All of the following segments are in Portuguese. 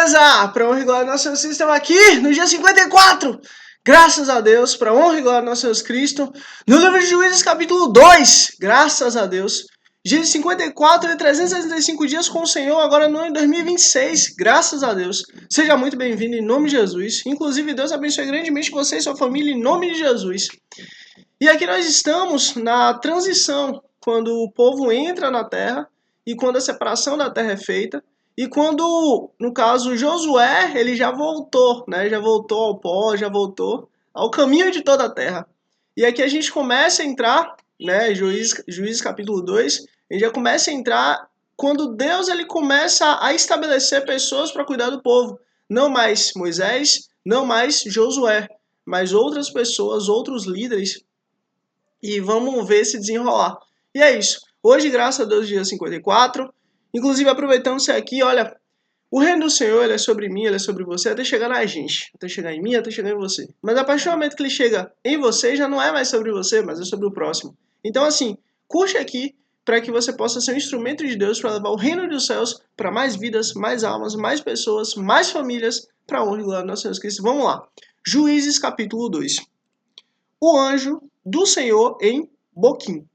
Beleza? Para honra e glória do nosso Senhor estamos aqui no dia 54. Graças a Deus, para honra e glória do nosso Senhor Cristo. No livro de Juízes, capítulo 2. Graças a Deus. Dia 54 e 365 dias com o Senhor, agora no ano 2026. Graças a Deus. Seja muito bem-vindo em nome de Jesus. Inclusive, Deus abençoe grandemente você e sua família em nome de Jesus. E aqui nós estamos na transição, quando o povo entra na terra e quando a separação da terra é feita. E quando, no caso, Josué, ele já voltou, né? Já voltou ao pó, já voltou ao caminho de toda a terra. E aqui a gente começa a entrar, né? Juízes capítulo 2, a gente já começa a entrar quando Deus ele começa a estabelecer pessoas para cuidar do povo. Não mais Moisés, não mais Josué, mas outras pessoas, outros líderes. E vamos ver se desenrolar. E é isso. Hoje, graças a Deus, dia 54. Inclusive, aproveitando-se aqui, olha, o reino do Senhor, ele é sobre mim, ele é sobre você, até chegar na gente. Até chegar em mim, até chegar em você. Mas a partir do momento que ele chega em você, já não é mais sobre você, mas é sobre o próximo. Então, assim, curte aqui para que você possa ser um instrumento de Deus para levar o reino dos céus para mais vidas, mais almas, mais pessoas, mais famílias, para honra e glória do nosso Senhor Cristo. Vamos lá. Juízes, capítulo 2. O anjo do Senhor em Boquim.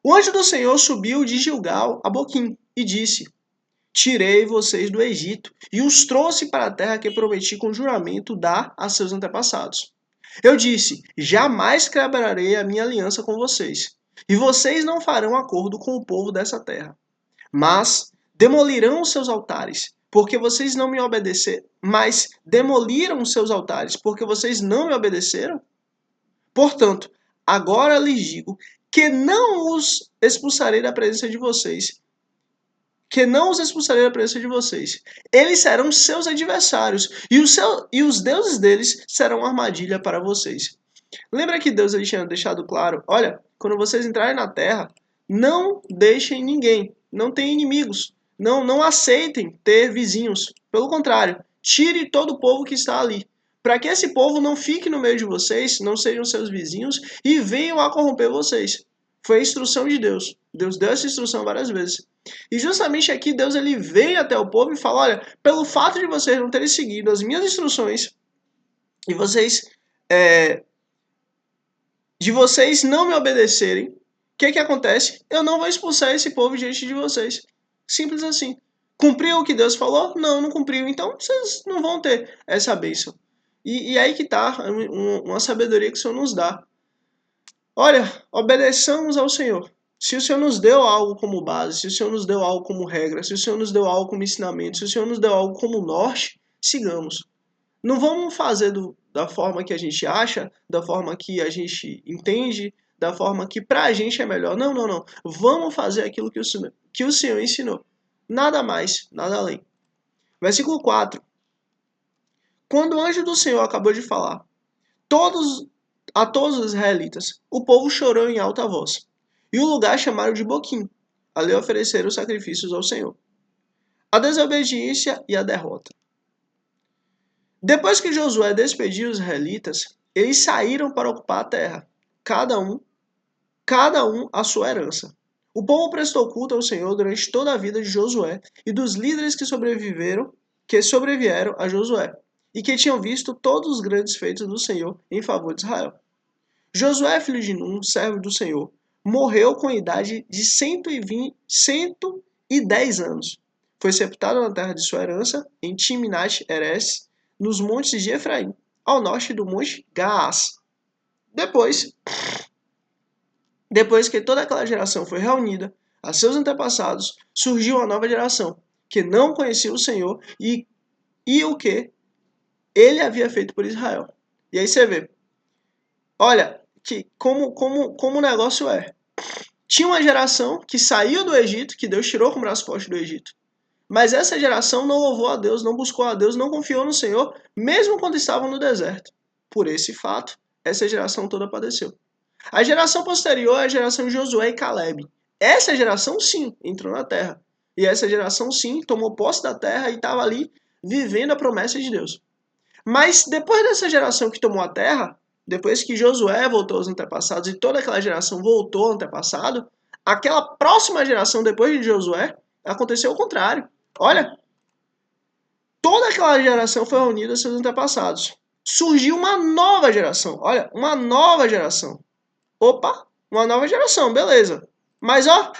O anjo do Senhor subiu de Gilgal a Boquim e disse: Tirei vocês do Egito e os trouxe para a terra que prometi com juramento dar a seus antepassados. Eu disse: Jamais quebrarei a minha aliança com vocês, e vocês não farão acordo com o povo dessa terra. Mas demolirão os seus altares, porque vocês não me obedeceram. Mas demoliram os seus altares, porque vocês não me obedeceram? Portanto, agora lhes digo que não os expulsarei da presença de vocês. Que não os expulsarei da presença de vocês. Eles serão seus adversários, e os deuses deles serão armadilha para vocês. Lembra que Deus ele tinha deixado claro, olha, quando vocês entrarem na terra, não deixem ninguém, não tenham inimigos, não aceitem ter vizinhos. Pelo contrário, tire todo o povo que está ali, para que esse povo não fique no meio de vocês, não sejam seus vizinhos e venham a corromper vocês. Foi a instrução de Deus. Deus deu essa instrução várias vezes. E justamente aqui Deus ele veio até o povo e fala, olha, pelo fato de vocês não terem seguido as minhas instruções e de vocês não me obedecerem, o que acontece? Eu não vou expulsar esse povo diante de vocês. Simples assim. Cumpriu o que Deus falou? Não cumpriu. Então vocês não vão ter essa bênção. E aí que está uma sabedoria que o Senhor nos dá. Olha, obedeçamos ao Senhor. Se o Senhor nos deu algo como base, se o Senhor nos deu algo como regra, se o Senhor nos deu algo como ensinamento, se o Senhor nos deu algo como norte, sigamos. Não vamos fazer da forma que a gente acha, da forma que a gente entende, da forma que pra gente é melhor. Não. Vamos fazer aquilo que o Senhor ensinou. Nada mais, nada além. Versículo 4. Quando o anjo do Senhor acabou de falar, a todos os israelitas, o povo chorou em alta voz. E o lugar chamaram de Boquim. Ali ofereceram sacrifícios ao Senhor. A desobediência e a derrota. Depois que Josué despediu os israelitas, eles saíram para ocupar a terra, cada um a sua herança. O povo prestou culto ao Senhor durante toda a vida de Josué e dos líderes que sobrevieram a Josué, e que tinham visto todos os grandes feitos do Senhor em favor de Israel. Josué, filho de Num, servo do Senhor, morreu com a idade de 110 anos. Foi sepultado na terra de sua herança, em Timnat-Heres, nos montes de Efraim, ao norte do monte Gaás. Depois que toda aquela geração foi reunida a seus antepassados, surgiu uma nova geração, que não conhecia o Senhor e o que ele havia feito por Israel. E aí você vê, olha, que como o negócio é. Tinha uma geração que saiu do Egito, que Deus tirou com o braço forte do Egito. Mas essa geração não louvou a Deus, não buscou a Deus, não confiou no Senhor, mesmo quando estavam no deserto. Por esse fato, essa geração toda padeceu. A geração posterior é a geração de Josué e Caleb. Essa geração, sim, entrou na terra. E essa geração, sim, tomou posse da terra e estava ali vivendo a promessa de Deus. Mas depois dessa geração que tomou a terra, depois que Josué voltou aos antepassados e toda aquela geração voltou ao antepassado, aquela próxima geração depois de Josué, aconteceu o contrário. Olha, Toda aquela geração foi reunida a seus antepassados. Surgiu uma nova geração. Olha, uma nova geração. Opa, uma nova geração, beleza. Mas ó,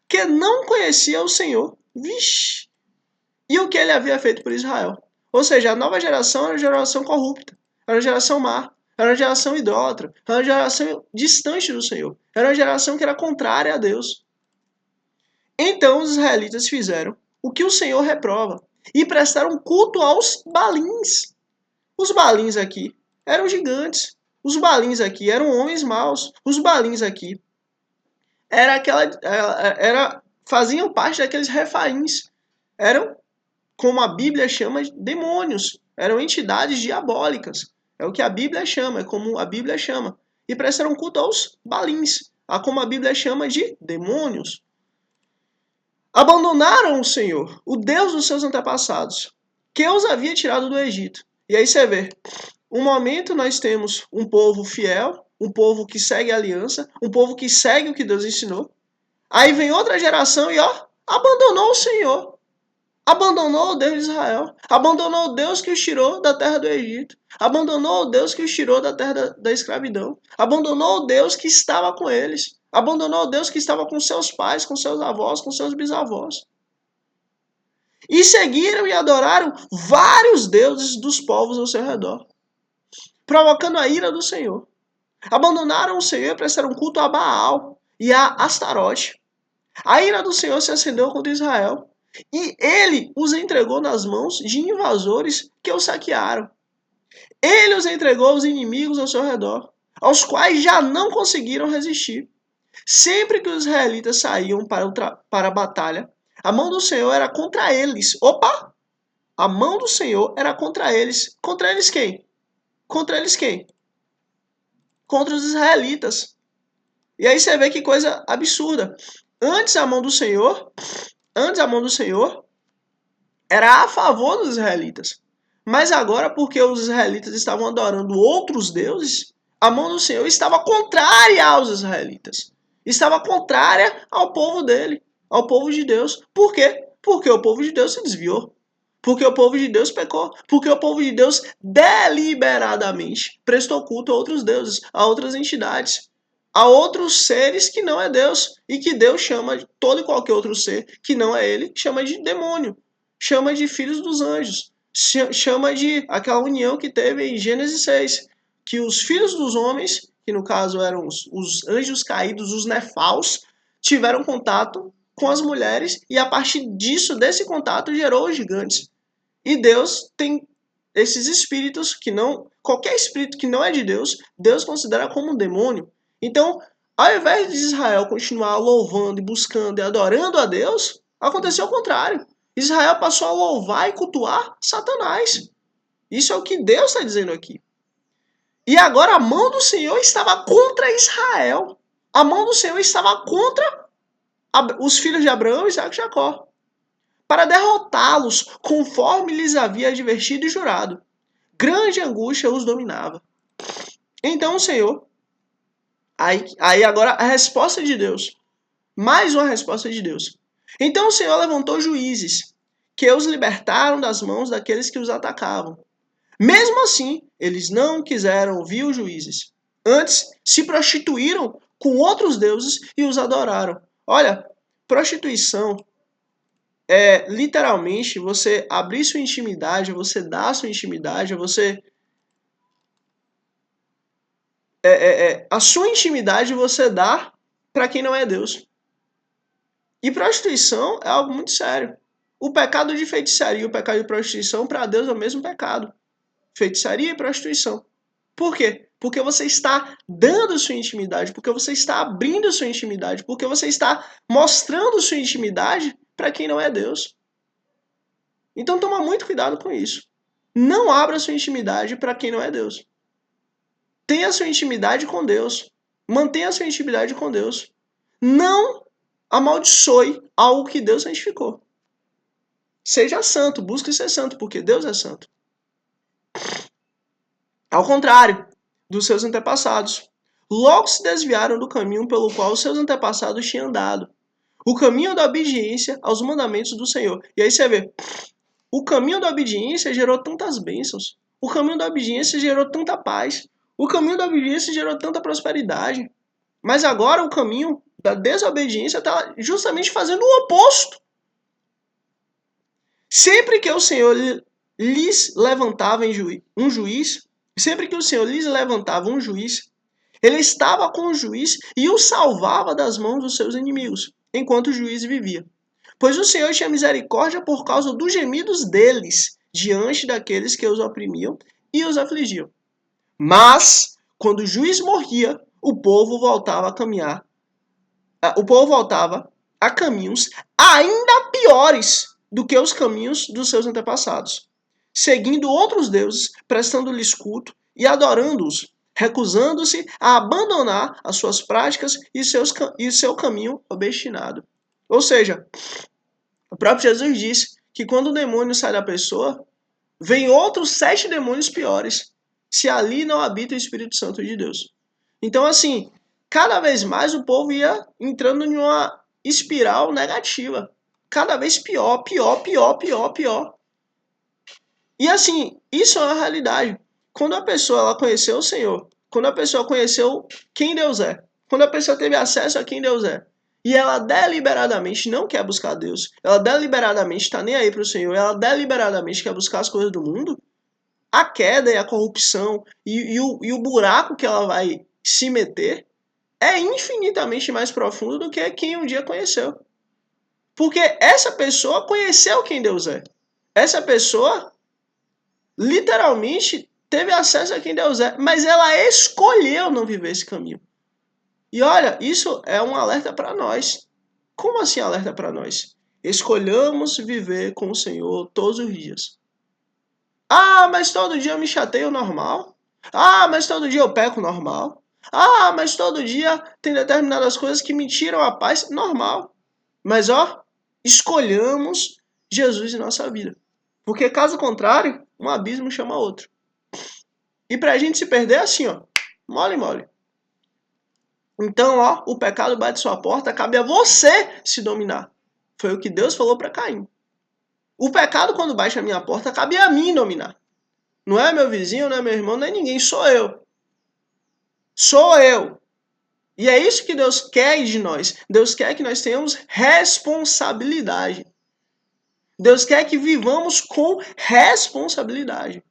que não conhecia o Senhor. Vixe. E o que ele havia feito por Israel. Ou seja, a nova geração era uma geração corrupta. Era uma geração má. Era uma geração idólatra. Era uma geração distante do Senhor. Era uma geração que era contrária a Deus. Então os israelitas fizeram o que o Senhor reprova e prestaram culto aos balins. Os balins aqui eram gigantes. Os balins aqui eram homens maus. Os balins aqui faziam parte daqueles refaíns. Eram, como a Bíblia chama, demônios. Eram entidades diabólicas. É o que a Bíblia chama, é como a Bíblia chama. E prestaram culto aos balins, a como a Bíblia chama de demônios. Abandonaram o Senhor, o Deus dos seus antepassados, que os havia tirado do Egito. E aí você vê, um momento nós temos um povo fiel, um povo que segue a aliança, um povo que segue o que Deus ensinou. Aí vem outra geração e ó, abandonou o Senhor. Abandonou o Deus de Israel. Abandonou o Deus que os tirou da terra do Egito. Abandonou o Deus que os tirou da terra da escravidão. Abandonou o Deus que estava com eles. Abandonou o Deus que estava com seus pais, com seus avós, com seus bisavós. E seguiram e adoraram vários deuses dos povos ao seu redor, provocando a ira do Senhor. Abandonaram o Senhor e prestaram culto a Baal e a Astarote. A ira do Senhor se acendeu contra Israel. E ele os entregou nas mãos de invasores que os saquearam. Ele os entregou aos inimigos ao seu redor, aos quais já não conseguiram resistir. Sempre que os israelitas saíam para a batalha, a mão do Senhor era contra eles. Opa! A mão do Senhor era contra eles. Contra eles quem? Contra eles quem? Contra os israelitas. E aí você vê que coisa absurda. Antes a mão do Senhor era a favor dos israelitas. Mas agora, porque os israelitas estavam adorando outros deuses, a mão do Senhor estava contrária aos israelitas. Estava contrária ao povo dele, ao povo de Deus. Por quê? Porque o povo de Deus se desviou. Porque o povo de Deus pecou. Porque o povo de Deus deliberadamente prestou culto a outros deuses, a outras entidades, a outros seres que não é Deus. E que Deus chama de todo e qualquer outro ser que não é ele, chama de demônio. Chama de filhos dos anjos. Chama de aquela união que teve em Gênesis 6. Que os filhos dos homens, que no caso eram os anjos caídos, os nefaus, tiveram contato com as mulheres e a partir disso, desse contato, gerou os gigantes. E Deus tem esses espíritos que não... Qualquer espírito que não é de Deus, Deus considera como um demônio. Então, ao invés de Israel continuar louvando e buscando e adorando a Deus, aconteceu o contrário. Israel passou a louvar e cultuar Satanás. Isso é o que Deus está dizendo aqui. E agora a mão do Senhor estava contra Israel. A mão do Senhor estava contra os filhos de Abraão, Isaac e Jacó, para derrotá-los conforme lhes havia advertido e jurado. Grande angústia os dominava. Então o Senhor, aí agora a resposta de Deus, mais uma resposta de Deus. Então o Senhor levantou juízes, que os libertaram das mãos daqueles que os atacavam. Mesmo assim, eles não quiseram ouvir os juízes. Antes, se prostituíram com outros deuses e os adoraram. Olha, prostituição é literalmente você abrir sua intimidade, você dar sua intimidade, você... a sua intimidade você dá para quem não é Deus. E prostituição é algo muito sério. O pecado de feitiçaria e o pecado de prostituição para Deus é o mesmo pecado. Feitiçaria e prostituição. Por quê? Porque você está dando sua intimidade, porque você está abrindo sua intimidade, porque você está mostrando sua intimidade para quem não é Deus. Então toma muito cuidado com isso. Não abra sua intimidade para quem não é Deus. Tenha sua intimidade com Deus. Mantenha sua intimidade com Deus. Não amaldiçoe algo que Deus santificou. Seja santo, busque ser santo, porque Deus é santo. Ao contrário dos seus antepassados, logo se desviaram do caminho pelo qual os seus antepassados tinham andado, o caminho da obediência aos mandamentos do Senhor. E aí você vê, O caminho da obediência gerou tantas bênçãos. O caminho da obediência gerou tanta paz. O caminho da obediência gerou tanta prosperidade. Mas agora o caminho da desobediência está justamente fazendo o oposto. Sempre que o Senhor lhes levantava um juiz, sempre que o Senhor lhes levantava um juiz, ele estava com o juiz e o salvava das mãos dos seus inimigos, enquanto o juiz vivia. Pois o Senhor tinha misericórdia por causa dos gemidos deles, diante daqueles que os oprimiam e os afligiam. Mas, quando o juiz morria, o povo voltava a caminhos ainda piores do que os caminhos dos seus antepassados, seguindo outros deuses, prestando-lhes culto e adorando-os, recusando-se a abandonar as suas práticas e seu caminho obstinado. Ou seja, o próprio Jesus disse que quando o demônio sai da pessoa, vem outros 7 demônios piores, se ali não habita o Espírito Santo de Deus. Então, assim, cada vez mais o povo ia entrando em uma espiral negativa. Cada vez pior, pior, pior, pior, pior. E assim, isso é uma realidade. Quando a pessoa ela conheceu o Senhor, quando a pessoa conheceu quem Deus é, quando a pessoa teve acesso a quem Deus é, e ela deliberadamente não quer buscar Deus, ela deliberadamente está nem aí para o Senhor, ela deliberadamente quer buscar as coisas do mundo, a queda e a corrupção e o buraco que ela vai se meter é infinitamente mais profundo do que quem um dia conheceu. Porque essa pessoa conheceu quem Deus é. Essa pessoa literalmente teve acesso a quem Deus é, mas ela escolheu não viver esse caminho. E olha, isso é um alerta para nós. Como assim alerta para nós? Escolhamos viver com o Senhor todos os dias. Ah, mas todo dia eu me chateio normal. Ah, mas todo dia eu peco normal. Ah, mas todo dia tem determinadas coisas que me tiram a paz normal. Mas ó, escolhamos Jesus em nossa vida. Porque caso contrário, um abismo chama outro. E pra gente se perder assim, ó, mole, mole. Então, ó, o pecado bate sua porta, cabe a você se dominar. Foi o que Deus falou para Caim. O pecado, quando bate a minha porta, cabe a mim dominar. Não é meu vizinho, não é meu irmão, não é ninguém, sou eu. Sou eu. E é isso que Deus quer de nós. Deus quer que nós tenhamos responsabilidade. Deus quer que vivamos com responsabilidade.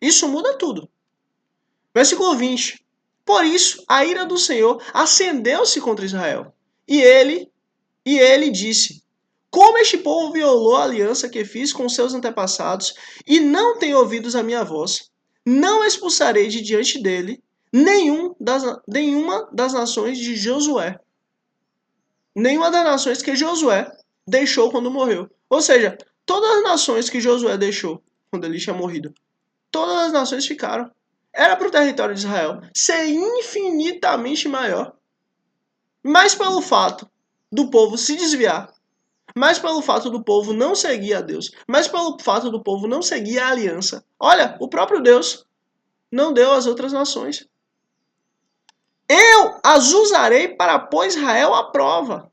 Isso muda tudo. Versículo 20. Por isso, a ira do Senhor acendeu-se contra Israel. E ele disse: como este povo violou a aliança que fiz com seus antepassados e não tem ouvido a minha voz, não expulsarei de diante dele nenhuma das nações de Josué. Nenhuma das nações que Josué deixou quando morreu. Ou seja, todas as nações que Josué deixou quando ele tinha morrido, todas as nações ficaram. Era para o território de Israel ser infinitamente maior. Mas pelo fato do povo se desviar, mas pelo fato do povo não seguir a Deus, mas pelo fato do povo não seguir a aliança, olha, o próprio Deus não deu às outras nações. Eu as usarei para pôr Israel à prova,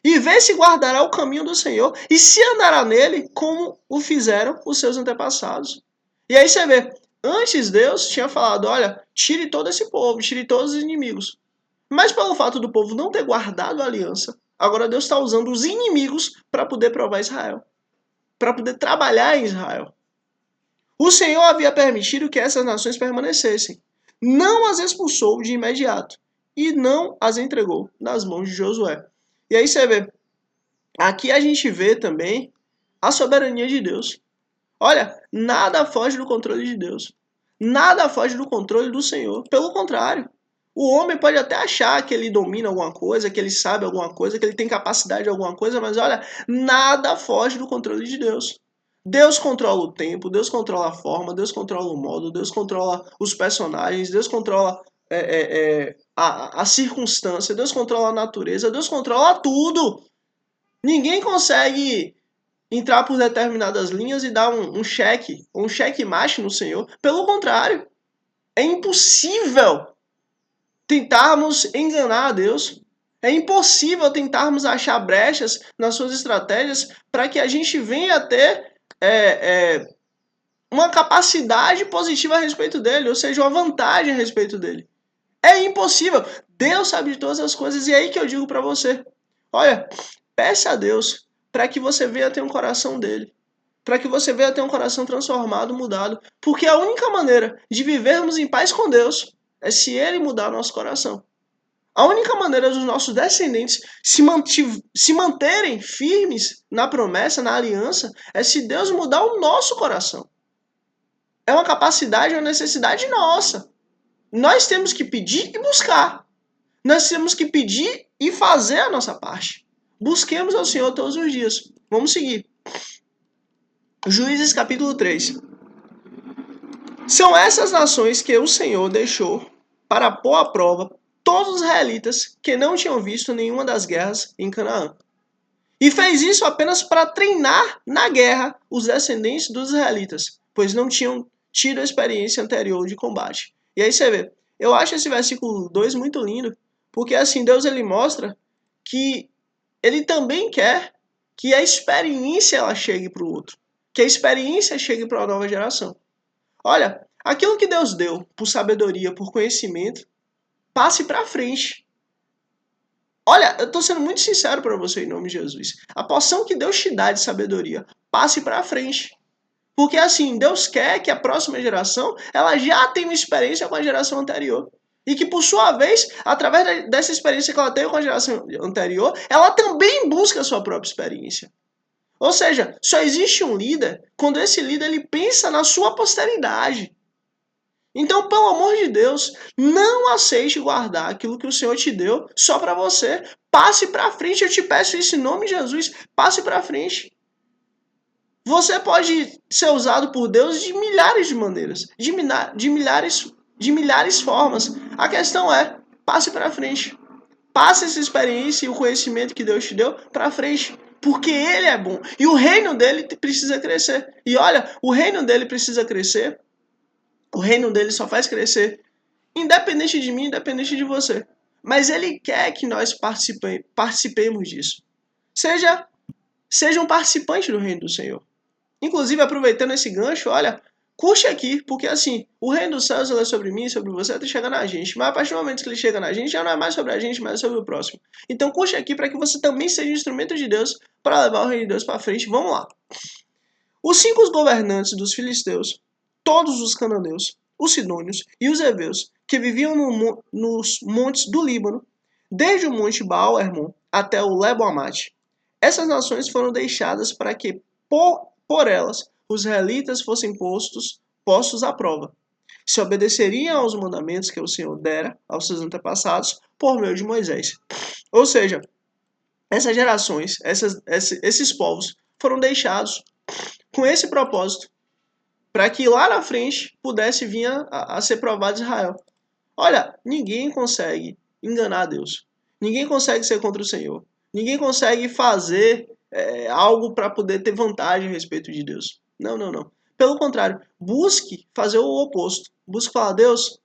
e ver se guardará o caminho do Senhor, e se andará nele como o fizeram os seus antepassados. E aí você vê, antes Deus tinha falado, olha, tire todo esse povo, tire todos os inimigos. Mas pelo fato do povo não ter guardado a aliança, agora Deus está usando os inimigos para poder provar Israel, para poder trabalhar em Israel. O Senhor havia permitido que essas nações permanecessem, não as expulsou de imediato e não as entregou nas mãos de Josué. E aí você vê, aqui a gente vê também a soberania de Deus. Olha, nada foge do controle de Deus. Nada foge do controle do Senhor. Pelo contrário, o homem pode até achar que ele domina alguma coisa, que ele sabe alguma coisa, que ele tem capacidade de alguma coisa, mas olha, nada foge do controle de Deus. Deus controla o tempo, Deus controla a forma, Deus controla o modo, Deus controla os personagens, Deus controla a circunstância, Deus controla a natureza, Deus controla tudo. Ninguém consegue entrar por determinadas linhas e dar um checkmate no Senhor. Pelo contrário, é impossível tentarmos enganar a Deus. É impossível tentarmos achar brechas nas suas estratégias para que a gente venha a ter uma capacidade positiva a respeito dele, ou seja, uma vantagem a respeito dele. É impossível. Deus sabe de todas as coisas e é aí que eu digo para você. Olha, peça a Deus para que você venha ter um coração dele. Para que você venha ter um coração transformado, mudado. Porque a única maneira de vivermos em paz com Deus é se ele mudar o nosso coração. A única maneira dos nossos descendentes se manterem firmes na promessa, na aliança, é se Deus mudar o nosso coração. É uma capacidade, uma necessidade nossa. Nós temos que pedir e buscar. Nós temos que pedir e fazer a nossa parte. Busquemos ao Senhor todos os dias. Vamos seguir. Juízes capítulo 3. São essas nações que o Senhor deixou para pôr à prova todos os israelitas que não tinham visto nenhuma das guerras em Canaã. E fez isso apenas para treinar na guerra os descendentes dos israelitas, pois não tinham tido a experiência anterior de combate. E aí você vê, eu acho esse versículo 2 muito lindo, porque assim Deus ele mostra que ele também quer que a experiência ela chegue para o outro, que a experiência chegue para a nova geração. Olha, aquilo que Deus deu por sabedoria, por conhecimento, passe para frente. Olha, eu estou sendo muito sincero para você em nome de Jesus. A porção que Deus te dá de sabedoria, passe para frente. Porque assim, Deus quer que a próxima geração, ela já tenha uma experiência com a geração anterior. E que por sua vez, através dessa experiência que ela teve com a geração anterior, ela também busca a sua própria experiência. Ou seja, só existe um líder quando esse líder ele pensa na sua posteridade. Então, pelo amor de Deus, não aceite guardar aquilo que o Senhor te deu só para você. Passe para frente, eu te peço isso em nome de Jesus. Passe para frente. Você pode ser usado por Deus de milhares de maneiras, de milhares formas. A questão é, passe para frente. Passe essa experiência e o conhecimento que Deus te deu para frente. Porque Ele é bom. E o reino dele precisa crescer. E olha, o reino dele precisa crescer. O reino dele só faz crescer, independente de mim, independente de você. Mas ele quer que nós participemos disso. Seja um participante do reino do Senhor. Inclusive, aproveitando esse gancho, olha, curte aqui, porque assim, o reino dos céus é sobre mim, sobre você, até chegar na gente. Mas a partir do momento que ele chega na gente, já não é mais sobre a gente, mas é sobre o próximo. Então curte aqui para que você também seja um instrumento de Deus para levar o reino de Deus para frente. Vamos lá. Os 5 governantes dos filisteus, todos os cananeus, os sidônios e os heveus, que viviam nos montes do Líbano, desde o monte Baal-Hermon até o Lebo-Amate. Essas nações foram deixadas para que, por elas, os israelitas fossem postos à prova. Se obedeceriam aos mandamentos que o Senhor dera aos seus antepassados por meio de Moisés. Ou seja, essas gerações, esses povos foram deixados com esse propósito, para que lá na frente pudesse vir a ser provado Israel. Olha, ninguém consegue enganar Deus. Ninguém consegue ser contra o Senhor. Ninguém consegue fazer algo para poder ter vantagem a respeito de Deus. Não, não, não. Pelo contrário, busque fazer o oposto. Busque falar, Deus,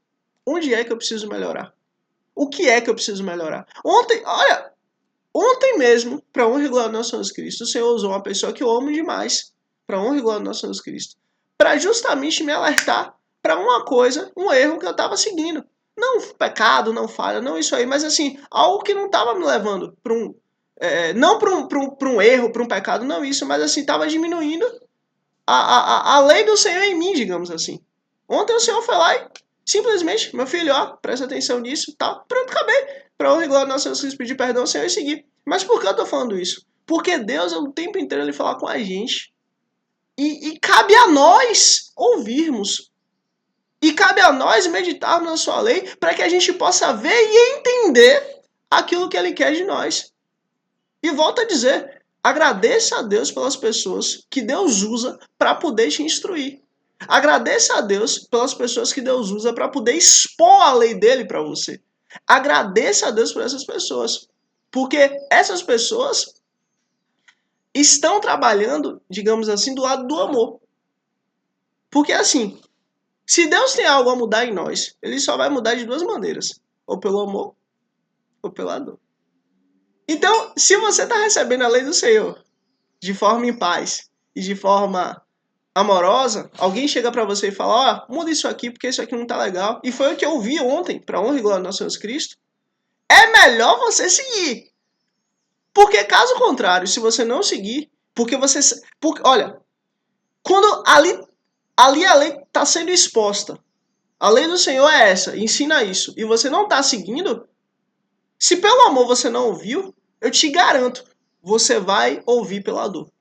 onde é que eu preciso melhorar? O que é que eu preciso melhorar? Ontem mesmo, para honra e glória do nosso Jesus Cristo, o Senhor usou uma pessoa que eu amo demais, para honra e glória do nosso Jesus Cristo, para justamente me alertar para uma coisa, um erro que eu estava seguindo. Não pecado, não falha, não isso aí, mas assim, algo que não estava me levando para um. Não para um erro, para um pecado, não isso, mas assim, estava diminuindo a lei do Senhor em mim, digamos assim. Ontem o Senhor foi lá e simplesmente, meu filho, ó, presta atenção nisso, tá? Pronto, acabei. Para honra e glória do nosso Jesus Cristo, pedir perdão ao Senhor e seguir. Mas por que eu tô falando isso? Porque Deus, o tempo inteiro, ele fala com a gente. E cabe a nós ouvirmos. E cabe a nós meditarmos na sua lei para que a gente possa ver e entender aquilo que ele quer de nós. E volto a dizer, agradeça a Deus pelas pessoas que Deus usa para poder te instruir. Agradeça a Deus pelas pessoas que Deus usa para poder expor a lei dele para você. Agradeça a Deus por essas pessoas. Porque essas pessoas estão trabalhando, digamos assim, do lado do amor. Porque assim, se Deus tem algo a mudar em nós, ele só vai mudar de duas maneiras. Ou pelo amor, ou pela dor. Então, se você está recebendo a lei do Senhor de forma em paz e de forma amorosa, alguém chega pra você e fala, muda isso aqui porque isso aqui não tá legal. E foi o que eu vi ontem, pra honra e glória do nosso Jesus Cristo. É melhor você seguir. Porque caso contrário, se você não seguir, olha, quando ali a lei está sendo exposta, a lei do Senhor é essa, ensina isso, e você não está seguindo, se pelo amor você não ouviu, eu te garanto, você vai ouvir pela dor.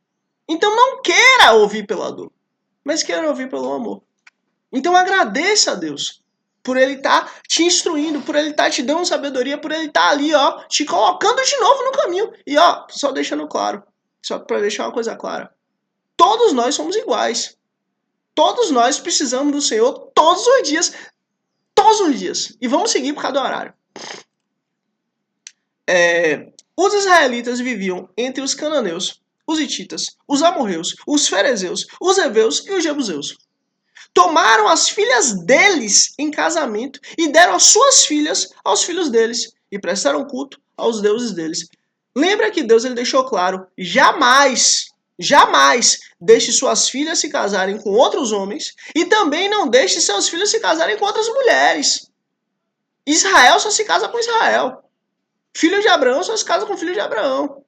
Então não queira ouvir pela dor, mas queira ouvir pelo amor. Então agradeça a Deus por Ele estar te instruindo, por Ele estar te dando sabedoria, por Ele estar ali, te colocando de novo no caminho. E só deixando claro, só para deixar uma coisa clara, todos nós somos iguais. Todos nós precisamos do Senhor todos os dias. Todos os dias. E vamos seguir por causa do horário. Os israelitas viviam entre os cananeus, os hititas, os amorreus, os ferezeus, os heveus e os jebuseus. Tomaram as filhas deles em casamento e deram as suas filhas aos filhos deles e prestaram culto aos deuses deles. Lembra que Deus ele deixou claro, jamais deixe suas filhas se casarem com outros homens e também não deixe seus filhos se casarem com outras mulheres. Israel só se casa com Israel. Filho de Abraão só se casa com filho de Abraão.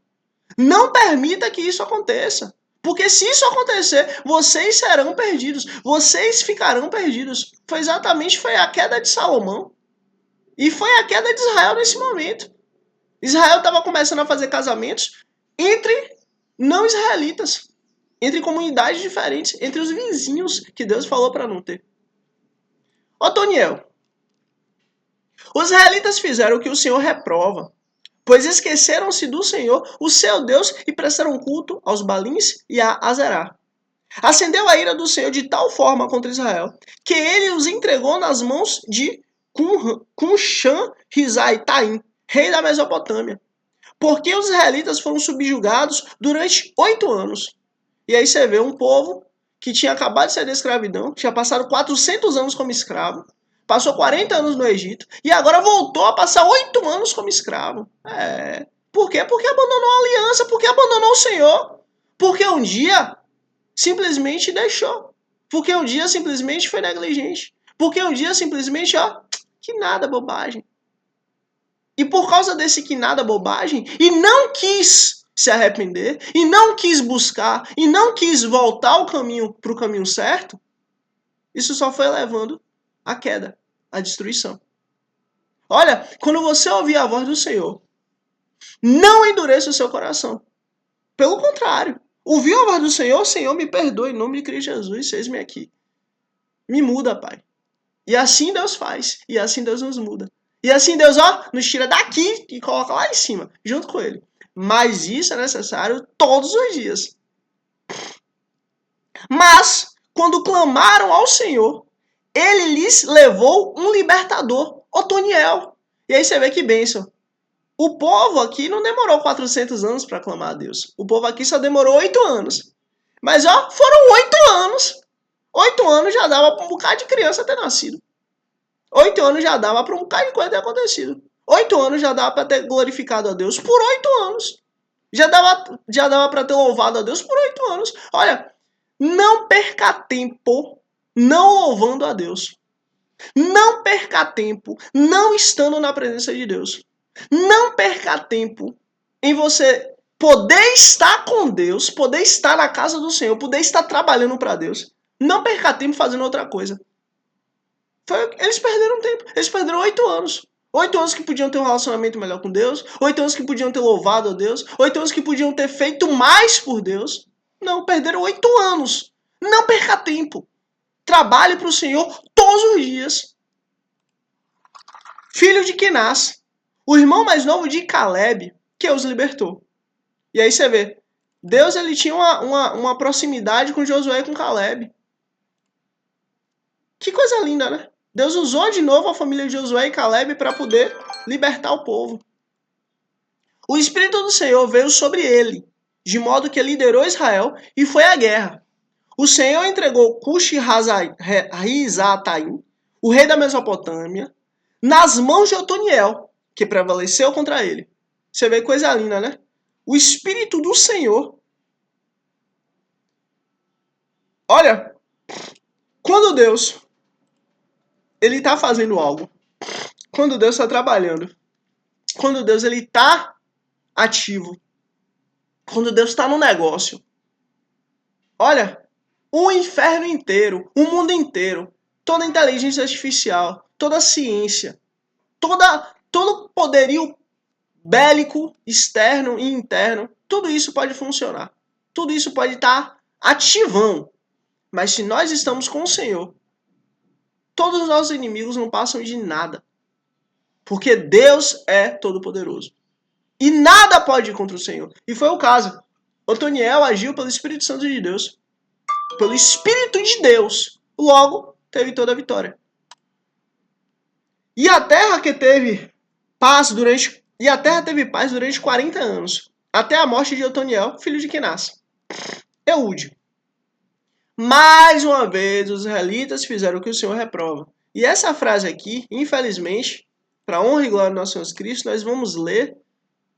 Não permita que isso aconteça. Porque se isso acontecer, vocês serão perdidos. Vocês ficarão perdidos. Foi a queda de Salomão. E foi a queda de Israel nesse momento. Israel estava começando a fazer casamentos entre não israelitas. Entre comunidades diferentes. Entre os vizinhos que Deus falou para não ter. Otoniel. Os israelitas fizeram o que o Senhor reprova. Pois esqueceram-se do Senhor, o seu Deus, e prestaram culto aos Balins e a Azerá. Acendeu a ira do Senhor de tal forma contra Israel, que ele os entregou nas mãos de Cushan-Risai-Taim, rei da Mesopotâmia. Porque os israelitas foram subjugados durante 8 anos. E aí você vê um povo que tinha acabado de sair da escravidão, tinha passado 400 anos como escravo, passou 40 anos no Egito e agora voltou a passar 8 anos como escravo. Por quê? Porque abandonou a aliança, porque abandonou o Senhor. Porque um dia simplesmente deixou. Porque um dia simplesmente foi negligente. Porque um dia simplesmente, que nada, bobagem. E por causa desse que nada, bobagem, e não quis se arrepender, e não quis buscar, e não quis voltar para o caminho certo, isso só foi levando à queda, à destruição. Olha, quando você ouvir a voz do Senhor, não endureça o seu coração. Pelo contrário, ouviu a voz do Senhor, Senhor, me perdoe, em nome de Cristo Jesus, eis-me aqui. Me muda, Pai. E assim Deus faz, e assim Deus nos muda. E assim Deus, nos tira daqui e coloca lá em cima, junto com Ele. Mas isso é necessário todos os dias. Mas, quando clamaram ao Senhor, Ele lhes levou um libertador, Otoniel. E aí você vê que bênção. O povo aqui não demorou 400 anos para clamar a Deus. O povo aqui só demorou 8 anos. Mas, foram 8 anos. 8 anos já dava para um bocado de criança ter nascido. 8 anos já dava para um bocado de coisa ter acontecido. 8 anos já dava para ter glorificado a Deus por 8 anos. Já dava para ter louvado a Deus por 8 anos. Olha, não perca tempo não louvando a Deus. Não perca tempo não estando na presença de Deus. Não perca tempo em você poder estar com Deus, poder estar na casa do Senhor, poder estar trabalhando para Deus. Não perca tempo fazendo outra coisa. Eles perderam tempo. Eles perderam 8 anos. 8 anos que podiam ter um relacionamento melhor com Deus. 8 anos que podiam ter louvado a Deus. 8 anos que podiam ter feito mais por Deus. Não, perderam 8 anos. Não perca tempo. Trabalhe para o Senhor todos os dias. Filho de Kenaz, o irmão mais novo de Caleb, que os libertou. E aí você vê, Deus ele tinha uma proximidade com Josué e com Caleb. Que coisa linda, né? Deus usou de novo a família de Josué e Caleb para poder libertar o povo. O Espírito do Senhor veio sobre ele, de modo que liderou Israel e foi à guerra. O Senhor entregou Cushi-Rizataim, o rei da Mesopotâmia, nas mãos de Otoniel, que prevaleceu contra ele. Você vê coisa linda, né? O Espírito do Senhor Olha, quando Deus ele está fazendo algo, quando Deus está trabalhando, quando Deus ele está ativo, quando Deus está no negócio, olha, o inferno inteiro, o mundo inteiro, toda a inteligência artificial, toda a ciência, todo poderio bélico, externo e interno, tudo isso pode funcionar. Tudo isso pode estar ativão. Mas se nós estamos com o Senhor, todos os nossos inimigos não passam de nada. Porque Deus é todo-poderoso. E nada pode ir contra o Senhor. E foi o caso. Otoniel agiu pelo Espírito Santo de Deus. Pelo Espírito de Deus. Logo, teve toda a vitória. E a terra que teve paz durante 40 anos, até a morte de Otoniel, filho de Kenaz. Eude. Mais uma vez, os israelitas fizeram o que o Senhor reprova. E essa frase aqui, infelizmente, para honra e glória do nosso Senhor Cristo, nós vamos ler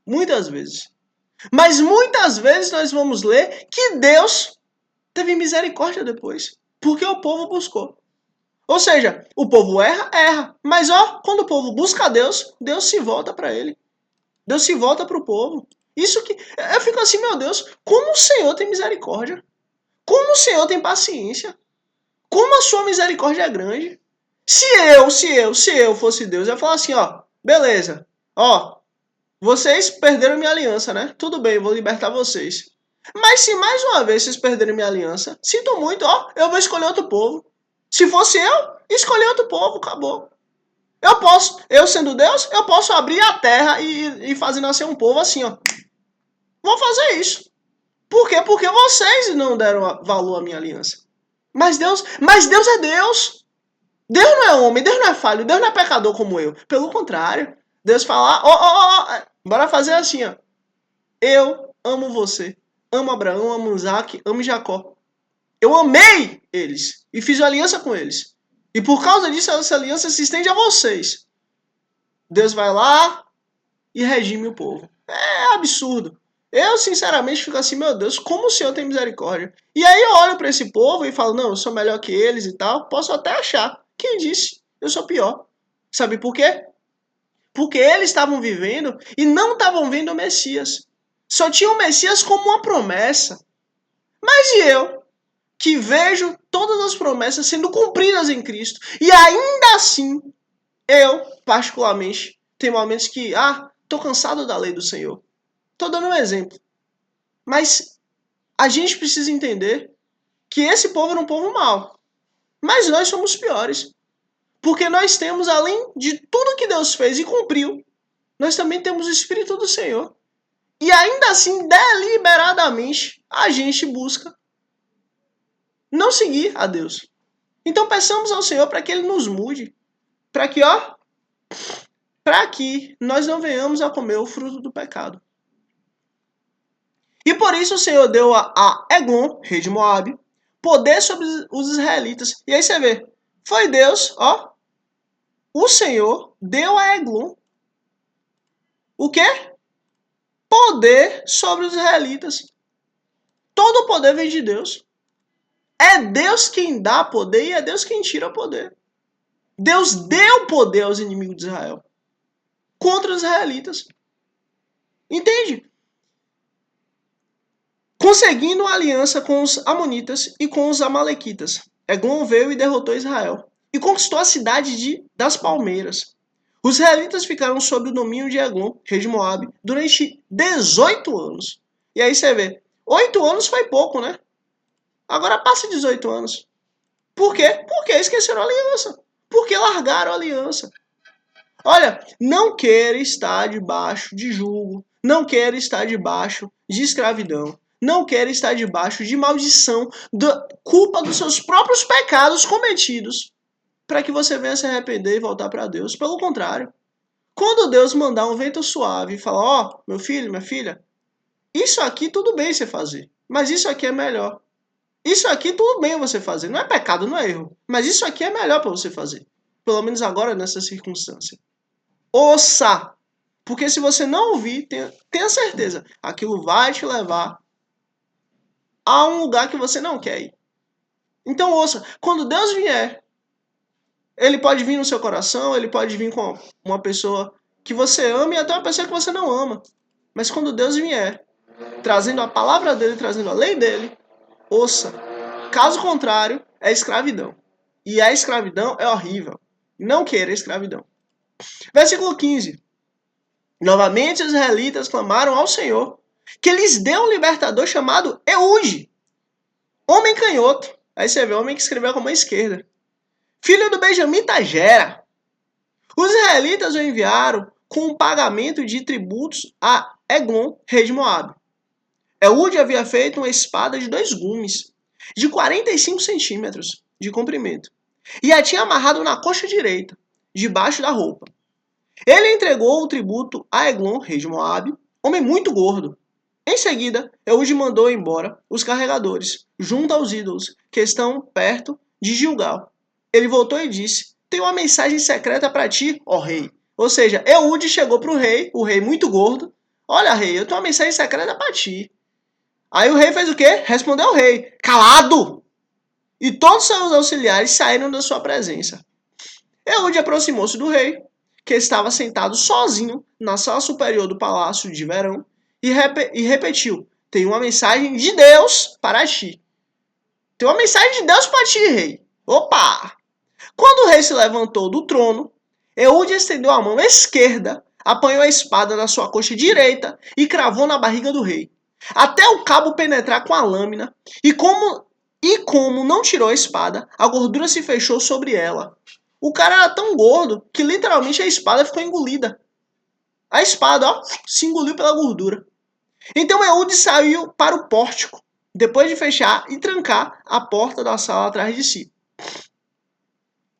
muitas vezes. Mas muitas vezes nós vamos ler que Deus teve misericórdia depois, porque o povo buscou. Ou seja, o povo erra. Mas quando o povo busca a Deus, Deus se volta para ele. Deus se volta para o povo. Isso que eu fico assim, meu Deus, como o Senhor tem misericórdia? Como o Senhor tem paciência? Como a sua misericórdia é grande? Se eu fosse Deus, eu ia falar assim, beleza, vocês perderam minha aliança, né? Tudo bem, eu vou libertar vocês. Mas se mais uma vez vocês perderem minha aliança, sinto muito, eu vou escolher outro povo. Se fosse eu, escolher outro povo, acabou. Eu sendo Deus, eu posso abrir a terra e fazer nascer um povo assim, Vou fazer isso. Por quê? Porque vocês não deram valor à minha aliança. Mas Deus é Deus. Deus não é homem, Deus não é falho, Deus não é pecador como eu. Pelo contrário, Deus fala, bora fazer assim, Eu amo você, amo Abraão, amo Isaac, amo Jacó. Eu amei eles e fiz uma aliança com eles. E por causa disso, essa aliança se estende a vocês. Deus vai lá e redime o povo. É absurdo. Eu, sinceramente, fico assim, meu Deus, como o Senhor tem misericórdia. E aí eu olho para esse povo e falo, não, eu sou melhor que eles e tal. Posso até achar. Quem disse? Eu sou pior. Sabe por quê? Porque eles estavam vivendo e não estavam vendo o Messias. Só tinham o Messias como uma promessa. Mas e eu, que vejo todas as promessas sendo cumpridas em Cristo, e ainda assim, eu, particularmente, tem momentos que, tô cansado da lei do Senhor. Tô dando um exemplo. Mas a gente precisa entender que esse povo era um povo mau. Mas nós somos piores. Porque nós temos, além de tudo que Deus fez e cumpriu, nós também temos o Espírito do Senhor. E ainda assim, deliberadamente, a gente busca não seguir a Deus. Então peçamos ao Senhor para que Ele nos mude. Para que nós não venhamos a comer o fruto do pecado. E por isso o Senhor deu a Eglon, rei de Moabe, poder sobre os israelitas. E aí você vê, foi Deus, o Senhor deu a Eglon o quê? Poder sobre os israelitas. Todo o poder vem de Deus. É Deus quem dá poder e é Deus quem tira poder. Deus deu poder aos inimigos de Israel contra os israelitas. Entende? Conseguindo uma aliança com os amonitas e com os amalequitas. Eglon veio e derrotou Israel e conquistou a cidade das palmeiras. Os israelitas ficaram sob o domínio de Eglon, rei de Moabe, durante 18 anos. E aí você vê, 8 anos foi pouco, né? Agora passa 18 anos. Por quê? Porque esqueceram a aliança. Porque largaram a aliança. Olha, não queira estar debaixo de jugo. Não queira estar debaixo de escravidão. Não queira estar debaixo de maldição, da culpa dos seus próprios pecados cometidos, para que você venha se arrepender e voltar para Deus. Pelo contrário, quando Deus mandar um vento suave e falar, meu filho, minha filha, isso aqui tudo bem você fazer, mas isso aqui é melhor. Isso aqui tudo bem você fazer, não é pecado, não é erro, mas isso aqui é melhor para você fazer. Pelo menos agora nessa circunstância. Ouça! Porque se você não ouvir, tenha certeza, aquilo vai te levar a um lugar que você não quer ir. Então ouça, quando Deus vier, ele pode vir no seu coração, ele pode vir com uma pessoa que você ama e até uma pessoa que você não ama. Mas quando Deus vier, trazendo a palavra dele, trazendo a lei dele, ouça. Caso contrário, é escravidão. E a escravidão é horrível. Não queira escravidão. Versículo 15. Novamente os israelitas clamaram ao Senhor que lhes dê um libertador chamado Eude, homem canhoto. Aí você vê o homem que escreveu com a mão esquerda. Filho do Benjamita Gera. Os israelitas o enviaram com um pagamento de tributos a Eglon, rei de Moabe. Eude havia feito uma espada de 2 gumes, de 45 centímetros de comprimento, e a tinha amarrado na coxa direita, debaixo da roupa. Ele entregou o tributo a Eglon, rei de Moabe, homem muito gordo. Em seguida, Eude mandou embora os carregadores, junto aos ídolos, que estão perto de Gilgal. Ele voltou e disse: tenho uma mensagem secreta para ti, ó rei. Ou seja, Eude chegou para o rei muito gordo. Olha, rei, eu tenho uma mensagem secreta para ti. Aí o rei fez o quê? Respondeu ao rei: calado! E todos seus auxiliares saíram da sua presença. Eude aproximou-se do rei, que estava sentado sozinho na sala superior do palácio de verão, e repetiu: tenho uma mensagem de Deus para ti. Tem uma mensagem de Deus para ti, rei. Opa! Quando o rei se levantou do trono, Eude estendeu a mão esquerda, apanhou a espada na sua coxa direita e cravou na barriga do rei, até o cabo penetrar com a lâmina, e como não tirou a espada, a gordura se fechou sobre ela. O cara era tão gordo que literalmente a espada ficou engolida. A espada, ó, se engoliu pela gordura. Então Eude saiu para o pórtico, depois de fechar e trancar a porta da sala atrás de si.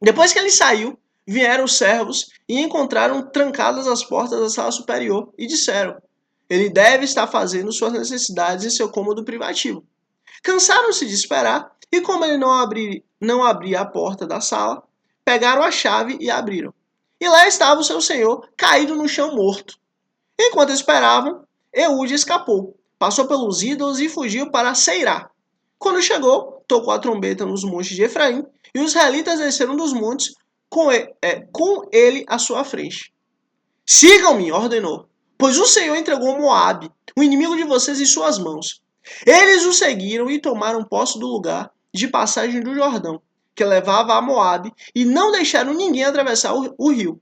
Depois que ele saiu, vieram os servos e encontraram trancadas as portas da sala superior e disseram: ele deve estar fazendo suas necessidades em seu cômodo privativo. Cansaram-se de esperar e, como ele não abria a porta da sala, pegaram a chave e abriram. E lá estava o seu senhor caído no chão morto. Enquanto esperavam, Eude escapou, passou pelos ídolos e fugiu para Seirá. Quando chegou, tocou a trombeta nos montes de Efraim, e os israelitas desceram dos montes com ele à sua frente. Sigam-me, ordenou, pois o Senhor entregou Moabe, o inimigo de vocês, em suas mãos. Eles o seguiram e tomaram posse do lugar de passagem do Jordão, que levava a Moabe, e não deixaram ninguém atravessar o rio.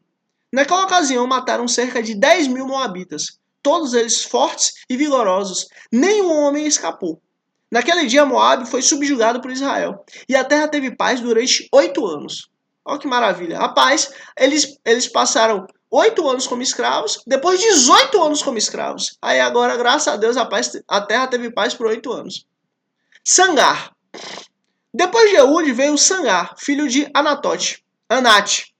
Naquela ocasião, mataram cerca de 10.000 moabitas, todos eles fortes e vigorosos. Nenhum homem escapou. Naquele dia, Moabe foi subjugado por Israel, e a terra teve paz durante 8 anos. Olha que maravilha. Rapaz, eles passaram 8 anos como escravos, depois 18 anos como escravos. Aí agora, graças a Deus, a terra teve paz por 8 anos. Sangar. Depois de Eude veio Sangar, filho de Anate,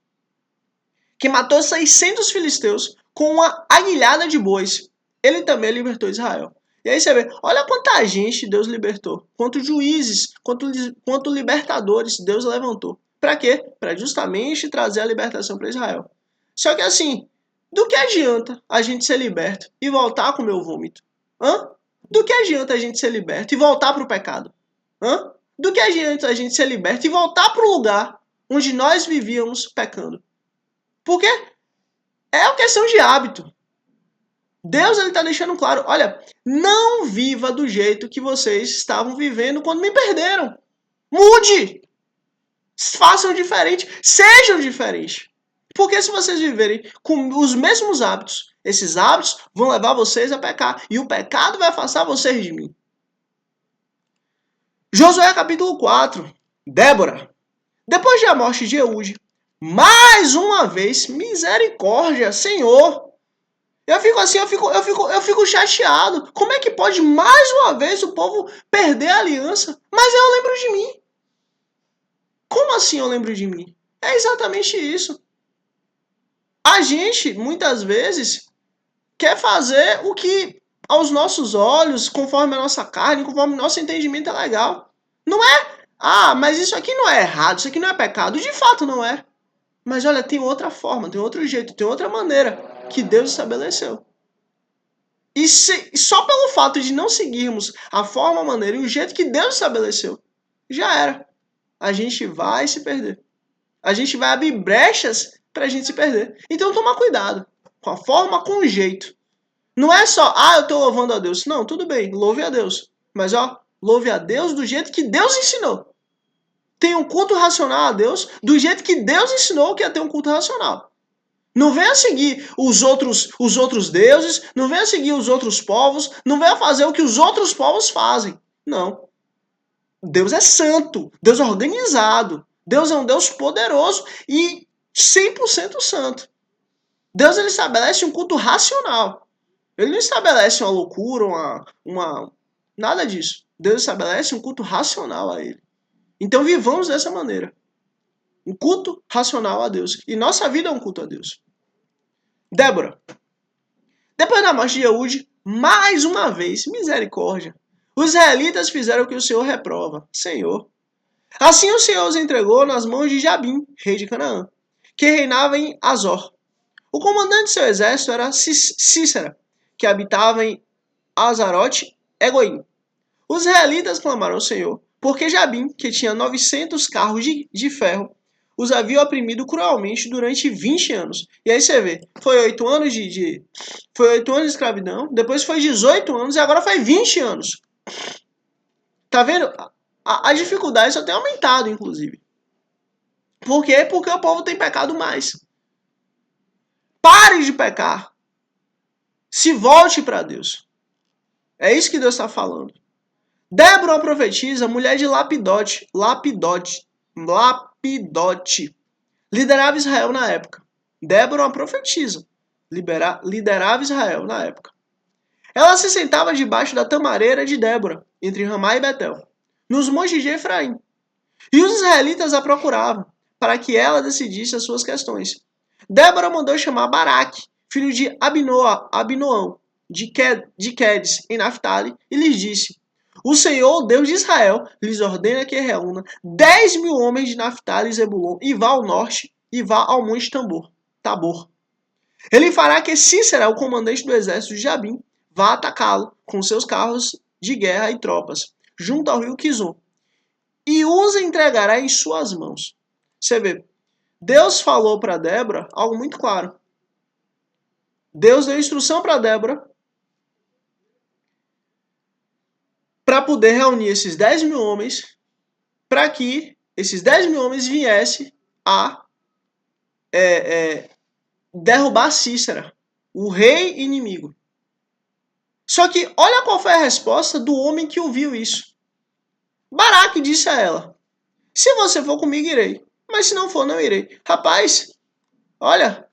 que matou 600 filisteus com uma aguilhada de bois. Ele também libertou Israel. E aí você vê, olha quanta gente Deus libertou. Quantos juízes, quantos libertadores Deus levantou. Para quê? Para justamente trazer a libertação para Israel. Só que assim, do que adianta a gente ser liberto e voltar a comer o vômito? Hã? Do que adianta a gente ser liberto e voltar para o pecado? Hã? Do que adianta a gente ser liberto e voltar para o lugar onde nós vivíamos pecando? Porque é uma questão de hábito. Deus está deixando claro, olha, não viva do jeito que vocês estavam vivendo quando me perderam. Mude! Façam diferente, sejam diferentes. Porque se vocês viverem com os mesmos hábitos, esses hábitos vão levar vocês a pecar. E o pecado vai afastar vocês de mim. Josué capítulo 4. Débora. Depois da morte de Eude, mais uma vez, misericórdia, Senhor. Eu fico assim, eu fico chateado. Como é que pode mais uma vez o povo perder a aliança? Mas eu lembro de mim. Como assim eu lembro de mim? É exatamente isso. A gente, muitas vezes, quer fazer o que aos nossos olhos, conforme a nossa carne, conforme o nosso entendimento é legal. Não é, mas isso aqui não é errado, isso aqui não é pecado. De fato não é. Mas olha, tem outra forma, tem outro jeito, tem outra maneira que Deus estabeleceu. E só pelo fato de não seguirmos a forma, a maneira e o jeito que Deus estabeleceu, já era. a gente vai se perder. A gente vai abrir brechas para a gente se perder. Então toma cuidado com a forma, com o jeito. Não é só, eu estou louvando a Deus. Não, tudo bem, louve a Deus. Mas louve a Deus do jeito que Deus ensinou. Tenha um culto racional a Deus do jeito que Deus ensinou que é ter um culto racional. Não venha seguir os outros deuses, não venha seguir os outros povos, não venha fazer o que os outros povos fazem. Não. Deus é santo, Deus é organizado, Deus é um Deus poderoso e 100% santo. Deus ele estabelece um culto racional. Ele não estabelece uma loucura, nada disso. Deus estabelece um culto racional a ele. Então vivamos dessa maneira. Um culto racional a Deus. E nossa vida é um culto a Deus. Débora. Depois da morte de Eude, mais uma vez, misericórdia. Os israelitas fizeram o que o Senhor reprova. Senhor. Assim o Senhor os entregou nas mãos de Jabim, rei de Canaã, que reinava em Azor. O comandante de seu exército era Cícera, que habitava em Azarote, Egoim. Os israelitas clamaram ao Senhor, porque Jabim, que tinha 900 carros de ferro, os havia oprimido cruelmente durante 20 anos. E aí você vê, foi 8 anos foi 8 anos de escravidão, depois foi 18 anos e agora foi 20 anos. Tá vendo? A dificuldade só tem aumentado, inclusive. Por quê? Porque o povo tem pecado mais. Pare de pecar. Se volte para Deus. É isso que Deus está falando. Débora, a profetisa, mulher de Lapidote, liderava Israel na época. Débora, uma profetisa, liderava Israel na época. Ela se sentava debaixo da tamareira de Débora, entre Ramá e Betel, nos montes de Efraim. E os israelitas a procuravam, para que ela decidisse as suas questões. Débora mandou chamar Baraque, filho de Abinoão, de Quedes, em Naphtali, e lhes disse: O Senhor, Deus de Israel, lhes ordena que reúna 10.000 homens de Naphtali e Zebulon, e vá ao norte, e vá ao monte Tabor. Ele fará que Cícera, o comandante do exército de Jabim, vá atacá-lo com seus carros de guerra e tropas, junto ao rio Quizon, e os entregará em suas mãos. Você vê, Deus falou para Débora algo muito claro. Deus deu instrução para Débora para poder reunir esses 10.000 homens, para que esses 10.000 homens viessem a derrubar Cícera, o rei inimigo. Só que olha qual foi a resposta do homem que ouviu isso. Baraque disse a ela: Se você for comigo, irei. Mas se não for, não irei. Rapaz, olha.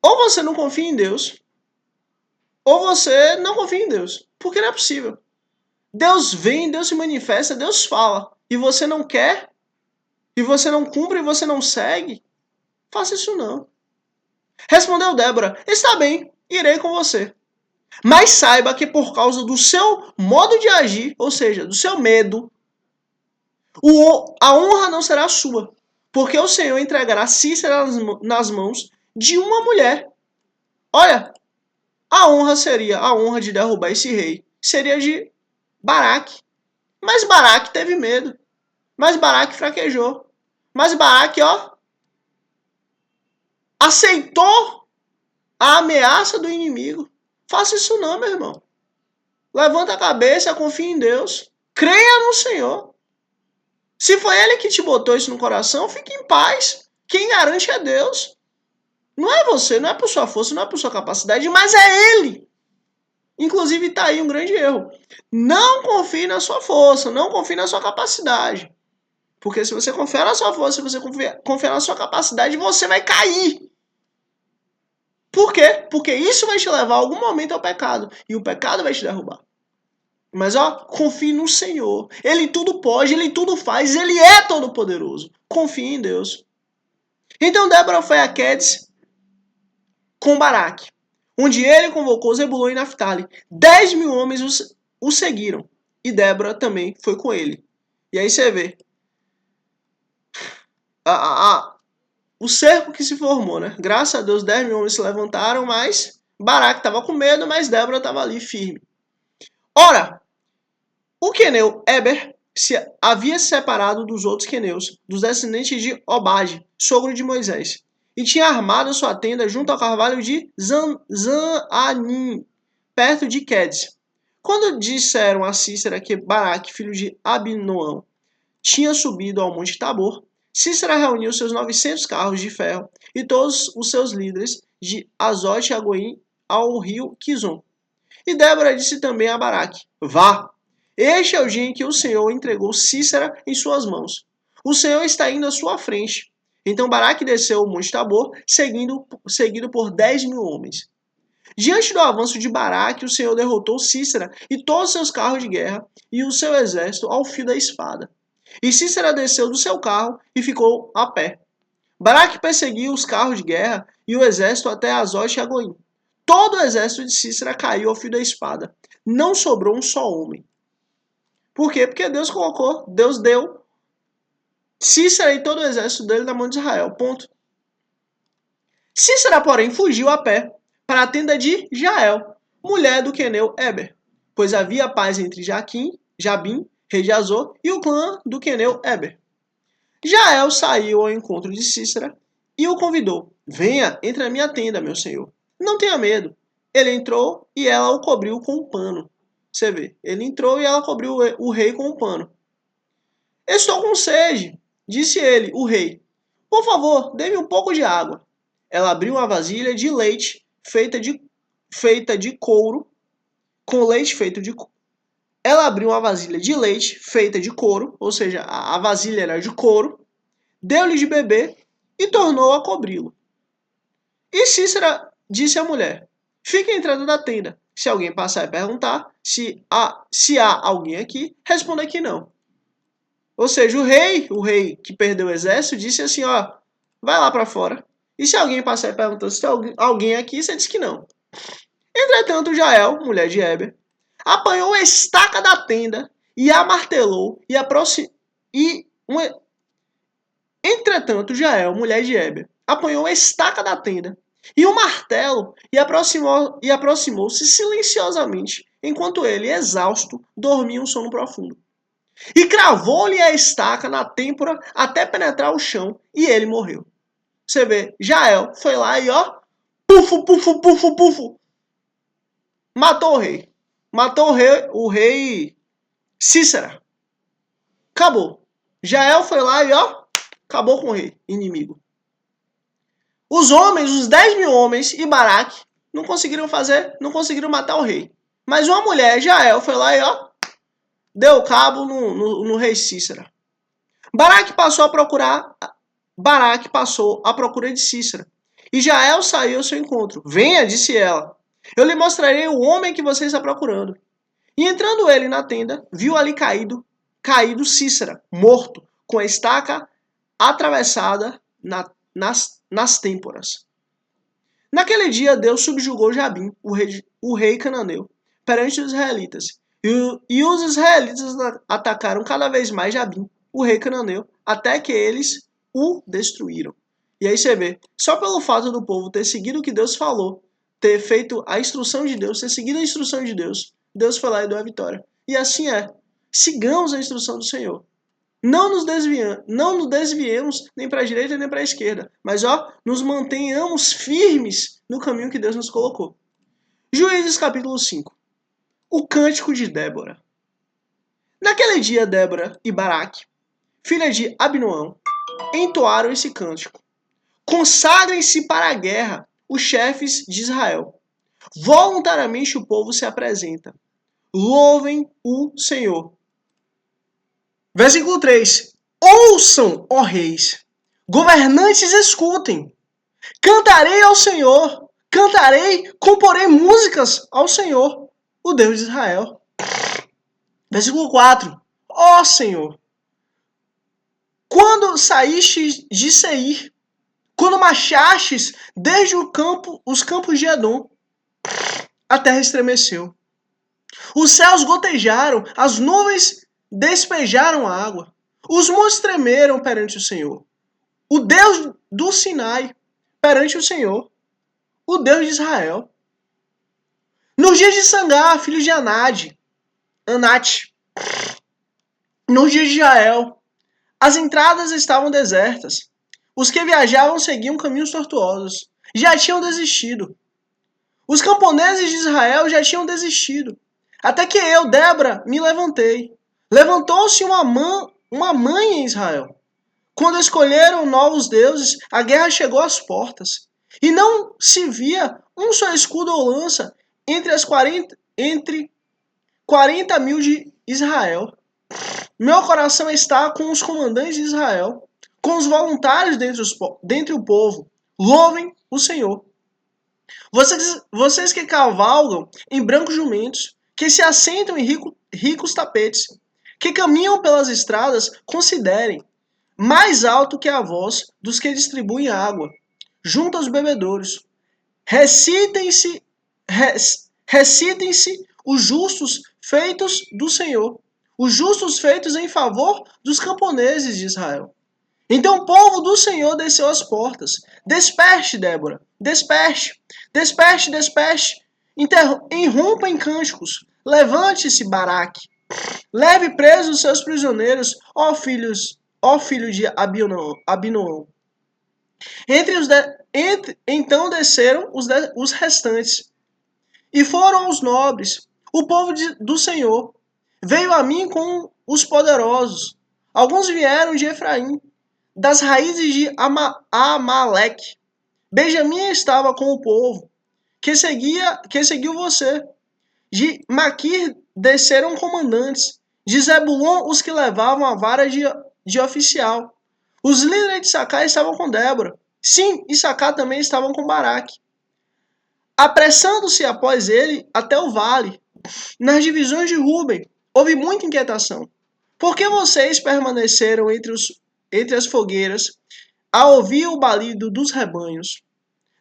Ou você não confia em Deus, ou você não confia em Deus. Porque não é possível. Deus vem, Deus se manifesta, Deus fala. E você não quer, e você não cumpre, e você não segue. Faça isso não. Respondeu Débora: Está bem, irei com você. Mas saiba que por causa do seu modo de agir, ou seja, do seu medo, a honra não será sua. Porque o Senhor entregará Cícera nas mãos de uma mulher. Olha, a honra de derrubar esse rei seria de Baraque. Mas Baraque teve medo. Mas Baraque fraquejou. Mas Baraque, aceitou a ameaça do inimigo. Faça isso não, meu irmão. Levanta a cabeça, confia em Deus. Creia no Senhor. Se foi Ele que te botou isso no coração, fique em paz. Quem garante é Deus. Não é você, não é por sua força, não é por sua capacidade, mas é Ele. Inclusive está aí um grande erro. Não confie na sua força, não confie na sua capacidade. Porque se você confiar na sua força, se você confiar na sua capacidade, você vai cair. Por quê? Porque isso vai te levar a algum momento ao pecado. E o pecado vai te derrubar. Mas confie no Senhor. Ele tudo pode, Ele tudo faz, Ele é todo poderoso. Confie em Deus. Então Débora foi a Quedes com Baraque, onde ele convocou Zebulon e Naphtali. 10.000 homens o seguiram. E Débora também foi com ele. E aí você vê o cerco que se formou, né? Graças a Deus 10.000 homens se levantaram, mas Baraque estava com medo, mas Débora estava ali firme. Ora, o queneu Eber se havia separado dos outros queneus, dos descendentes de Obade, sogro de Moisés, e tinha armado sua tenda junto ao carvalho de Zananim, perto de Quedes. Quando disseram a Cícera que Baraque, filho de Abinoão, tinha subido ao monte Tabor, Cícera reuniu seus 900 carros de ferro e todos os seus líderes de Azote e Agoim ao rio Quizon. E Débora disse também a Baraque: Vá, este é o dia em que o Senhor entregou Cícera em suas mãos. O Senhor está indo à sua frente. Então Baraque desceu o monte Tabor, seguido por 10.000 homens. Diante do avanço de Baraque, o Senhor derrotou Cícera e todos seus carros de guerra e o seu exército ao fio da espada. E Cícera desceu do seu carro e ficou a pé. Baraque perseguiu os carros de guerra e o exército até Azote e Agoim. Todo o exército de Cícera caiu ao fio da espada. Não sobrou um só homem. Por quê? Porque Deus deu Cícera e todo o exército dele na mão de Israel. Ponto. Cícera, porém, fugiu a pé para a tenda de Jael, mulher do queneu Eber, pois havia paz entre Jabim, rei de Azor, e o clã do queneu Eber. Jael saiu ao encontro de Cícera e o convidou: Venha, entre na minha tenda, meu senhor. Não tenha medo. Ele entrou e ela o cobriu com um pano. Você vê, ele entrou e ela cobriu o rei com um pano. Estou com sede, disse ele, o rei. Por favor, dê-me um pouco de água. Ela abriu uma vasilha de leite feita de couro, com leite feito de couro. Ela abriu uma vasilha de leite feita de couro, ou seja, a vasilha era de couro, deu-lhe de beber e tornou a cobri-lo. E Cícera disse à mulher: Fique à entrada da tenda. Se alguém passar e perguntar se há alguém aqui, responda que não. Ou seja, o rei que perdeu o exército, disse assim, ó, vai lá para fora. E se alguém passar e perguntar se tem alguém aqui, você diz que não. Entretanto, Jael, mulher de Eber, apanhou a estaca da tenda e a martelou Entretanto, Jael, mulher de Eber, apanhou a estaca da tenda e o martelo e aproximou-se silenciosamente, enquanto ele, exausto, dormia um sono profundo. E cravou-lhe a estaca na têmpora até penetrar o chão, e ele morreu. Você vê, Jael foi lá e ó, pufo, matou o rei. Matou o rei Cícera. Acabou. Jael foi lá e ó, acabou com o rei inimigo. Os 10.000 homens e Baraque não conseguiram matar o rei. Mas uma mulher, Jael, foi lá e ó, deu cabo no rei Cícera. Baraque passou à procura de Cícera. E Jael saiu ao seu encontro. Venha, disse ela. Eu lhe mostrarei o homem que você está procurando. E entrando ele na tenda, viu ali caído Cícera, morto, com a estaca atravessada nas têmporas. Naquele dia, Deus subjugou Jabim, o rei cananeu, perante os israelitas. E os israelitas atacaram cada vez mais Jabim, o rei cananeu, até que eles o destruíram. E aí você vê, só pelo fato do povo ter seguido o que Deus falou, ter feito a instrução de Deus, ter seguido a instrução de Deus, Deus foi lá e deu a vitória. E assim é. Sigamos a instrução do Senhor. Não nos desviemos nem para a direita nem para a esquerda, mas ó, nos mantenhamos firmes no caminho que Deus nos colocou. Juízes capítulo 5. O cântico de Débora. Naquele dia, Débora e Baraque, filha de Abinoão, entoaram esse cântico. Consagrem-se para a guerra os chefes de Israel. Voluntariamente o povo se apresenta. Louvem o Senhor. Versículo 3. Ouçam, ó reis, governantes escutem. Cantarei ao Senhor, comporei músicas ao Senhor, o Deus de Israel. Versículo 4. Ó Senhor, quando saístes de Seir, quando marchastes desde os campos de Edom, a terra estremeceu. Os céus gotejaram, as nuvens despejaram água. Os montes tremeram perante o Senhor. O Deus do Sinai perante o Senhor. O Deus de Israel. Nos dias de Sangar, filho de Anate, Nos dias de Israel, as entradas estavam desertas. Os que viajavam seguiam caminhos tortuosos. Já tinham desistido. Os camponeses de Israel já tinham desistido. Até que eu, Débora, me levantei. Levantou-se uma mãe em Israel. Quando escolheram novos deuses, a guerra chegou às portas. E não se via um só escudo ou lança entre 40 mil de Israel. Meu coração está com os comandantes de Israel, com os voluntários dentre o povo. Louvem o Senhor. Vocês que cavalgam em brancos jumentos, que se assentam em ricos tapetes, que caminham pelas estradas, considerem mais alto que a voz dos que distribuem água, junto aos bebedouros. Recitem-se os justos feitos do Senhor, os justos feitos em favor dos camponeses de Israel. Então o povo do Senhor desceu às portas. Desperte, Débora, desperte, desperte, desperte. Irrompa em cânticos. Levante-se, Baraque. Leve presos os seus prisioneiros, ó filho de Abinoão. Então desceram os restantes e foram aos nobres. O povo do Senhor veio a mim com os poderosos. Alguns vieram de Efraim, das raízes de Amaleque. Benjamim estava com o povo que seguiu você. De Maquir desceram comandantes. De Zebulon os que levavam a vara de oficial. Os líderes de Sacar estavam com Débora. Sim, e Sacar também estavam com Baraque. Apressando-se após ele até o vale. Nas divisões de Ruben, houve muita inquietação. Por que vocês permaneceram entre as fogueiras a ouvir o balido dos rebanhos?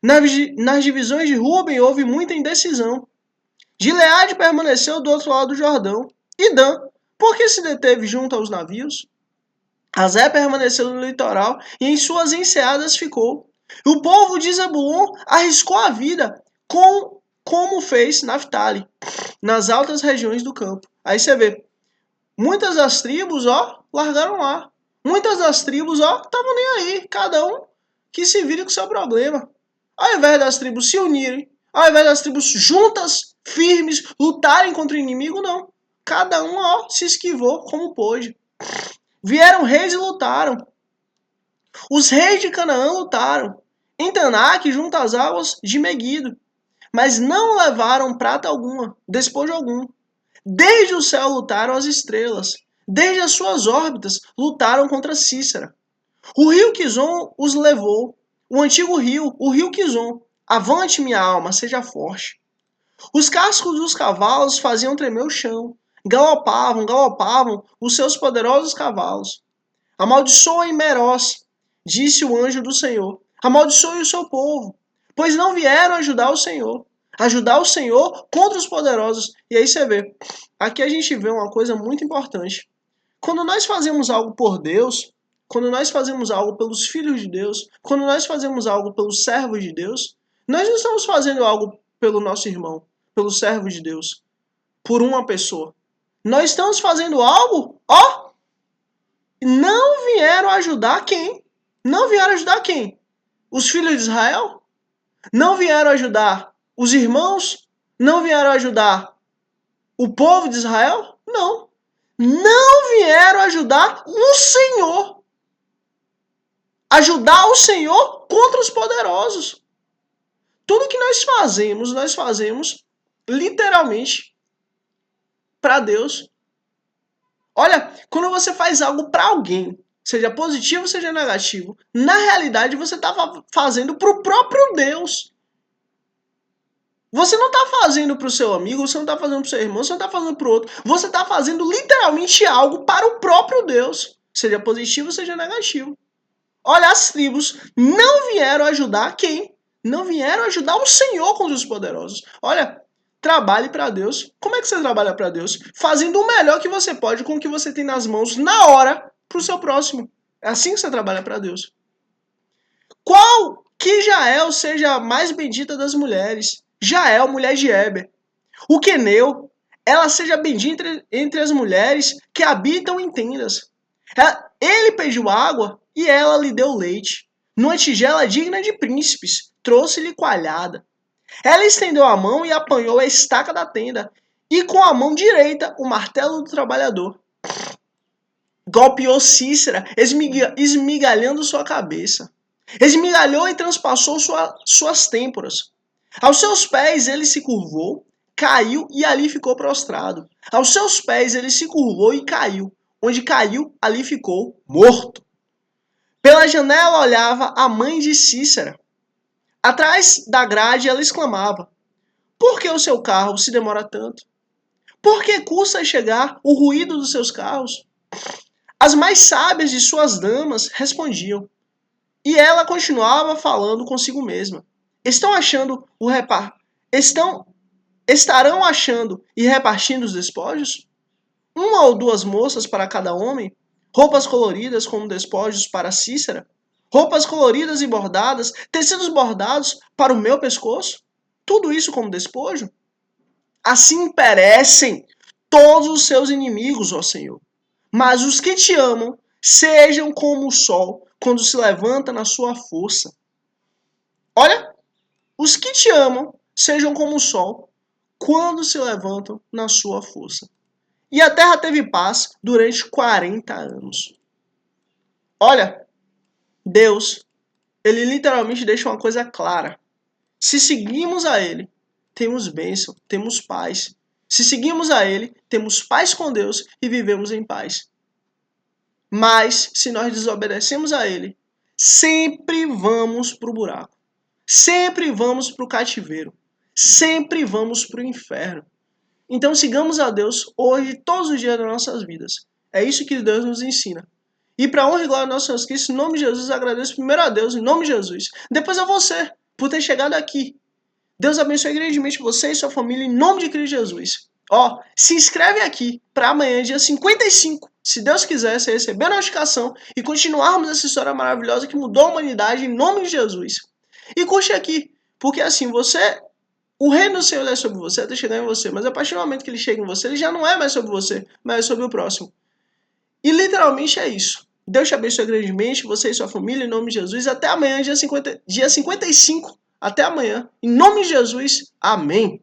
Nas divisões de Ruben houve muita indecisão. Gileade permaneceu do outro lado do Jordão. E Dan, por que se deteve junto aos navios? Azé permaneceu no litoral e em suas enseadas ficou. O povo de Zebulon arriscou a vida como fez Naftali, nas altas regiões do campo. Aí você vê, muitas das tribos, largaram lá. Muitas das tribos, estavam nem aí. Cada um que se vire com seu problema. Ao invés das tribos se unirem, ao invés das tribos juntas, firmes, lutarem contra o inimigo, não. Cada um, se esquivou como pôde. Vieram reis e lutaram. Os reis de Canaã lutaram. Em Tanak, junto às águas de Meguido. Mas não levaram prata alguma, despojo algum. Desde o céu lutaram as estrelas. Desde as suas órbitas lutaram contra Cícera. O rio Quizon os levou. O antigo rio, o rio Quizon. Avante, minha alma, seja forte. Os cascos dos cavalos faziam tremer o chão. Galopavam os seus poderosos cavalos. Amaldiçoem Meroz, disse o anjo do Senhor. Amaldiçoe o seu povo, pois não vieram ajudar o Senhor. Ajudar o Senhor contra os poderosos. E aí você vê. Aqui a gente vê uma coisa muito importante. Quando nós fazemos algo por Deus, quando nós fazemos algo pelos filhos de Deus, quando nós fazemos algo pelos servos de Deus, nós não estamos fazendo algo pelo nosso irmão, pelo servo de Deus, por uma pessoa. Nós estamos fazendo algo, não vieram ajudar quem? Não vieram ajudar quem? Os filhos de Israel? Não vieram ajudar os irmãos? Não vieram ajudar o povo de Israel? Não. Não vieram ajudar o Senhor. Ajudar o Senhor contra os poderosos. Tudo que nós fazemos literalmente para Deus. Olha, quando você faz algo para alguém, seja positivo, seja negativo, na realidade você está fazendo para o próprio Deus. Você não está fazendo para o seu amigo, você não está fazendo para o seu irmão, você não está fazendo para o outro. Você está fazendo literalmente algo para o próprio Deus, seja positivo, seja negativo. Olha, as tribos não vieram ajudar quem? Não vieram ajudar o Senhor contra os poderosos. Olha, trabalhe para Deus. Como é que você trabalha para Deus? Fazendo o melhor que você pode com o que você tem nas mãos na hora para o seu próximo. É assim que você trabalha para Deus. Qual que Jael seja a mais bendita das mulheres? Jael, mulher de Heber. O queneu ela seja bendita entre as mulheres que habitam em tendas. Ele pediu água e ela lhe deu leite. Numa tigela digna de príncipes, trouxe-lhe coalhada. Ela estendeu a mão e apanhou a estaca da tenda, e com a mão direita o martelo do trabalhador. Golpeou Cícera, esmigalhando sua cabeça. Esmigalhou e transpassou suas têmporas. Aos seus pés ele se curvou, caiu e ali ficou prostrado. Aos seus pés ele se curvou e caiu. Onde caiu, ali ficou morto. Pela janela olhava a mãe de Cícera. Atrás da grade ela exclamava: por que o seu carro se demora tanto? Por que custa chegar o ruído dos seus carros? As mais sábias de suas damas respondiam. E ela continuava falando consigo mesma. Estarão achando e repartindo os despojos? Uma ou duas moças para cada homem? Roupas coloridas como despojos para Cícera? Roupas coloridas e bordadas, tecidos bordados para o meu pescoço? Tudo isso como despojo? Assim perecem todos os seus inimigos, ó Senhor. Mas os que te amam sejam como o sol quando se levanta na sua força. Olha, os que te amam sejam como o sol quando se levantam na sua força. E a terra teve paz durante 40 anos. Olha, Deus, ele literalmente deixa uma coisa clara. Se seguimos a ele, temos bênção, temos paz. Se seguimos a ele, temos paz com Deus e vivemos em paz. Mas, se nós desobedecemos a ele, sempre vamos para o buraco. Sempre vamos para o cativeiro. Sempre vamos para o inferno. Então sigamos a Deus hoje, todos os dias das nossas vidas. É isso que Deus nos ensina. E para honra e glória do nosso Senhor Cristo, em nome de Jesus, agradeço primeiro a Deus, em nome de Jesus. Depois a você, por ter chegado aqui. Deus abençoe grandemente você e sua família, em nome de Cristo Jesus. Ó, se inscreve aqui para amanhã, dia 55. Se Deus quiser, você receber a notificação e continuarmos essa história maravilhosa que mudou a humanidade, em nome de Jesus. E curte aqui, porque assim, o reino do Senhor é sobre você, até chegar em você, mas a partir do momento que ele chega em você, ele já não é mais sobre você, mas é sobre o próximo. E literalmente é isso. Deus te abençoe grandemente, você e sua família, em nome de Jesus. Até amanhã, dia 55. Até amanhã. Em nome de Jesus. Amém.